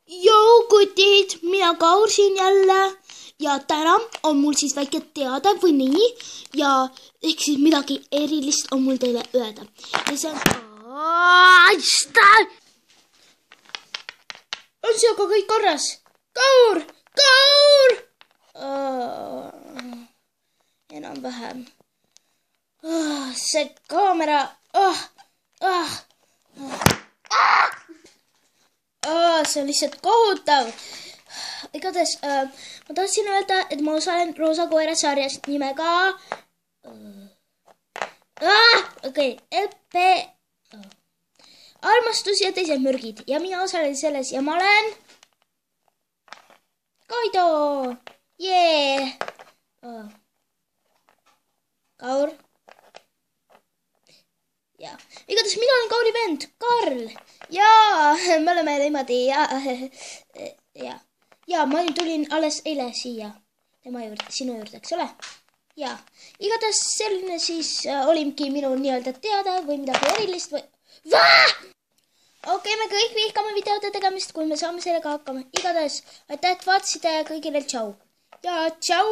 Joukutid, mina Kaur siin jälle ja täna on mul siis väike teade või nii ja ehk siis midagi erilist on mul teile öelda. Ja see on sinuga kõik korras? Kaur! Kaur! Enam-vähem. See kaamera... see on lihtsalt kohutav. Igatahes ma tahtsin öelda, et ma osalen Roosa koera sarjast nimega Armastus ja teised mürgid ja mina osalen selles ja ma olen Kaido. Jee! Kaur. Ja, igatahes mina olen Kauri vend, Karl. Jaa, me oleme niimoodi ja ma tulin alles eile siia tema juurde, sinu juurde, eks ole? Ja, igatahes selline siis olimgi minu nii-öelda teada või midagi erilist või... Okei, me kõik vihkame videode tegemist, kui me saame sellega hakkama. Igatahes, aitäh, et vaatasite ja kõigile tšau. Ja tšau!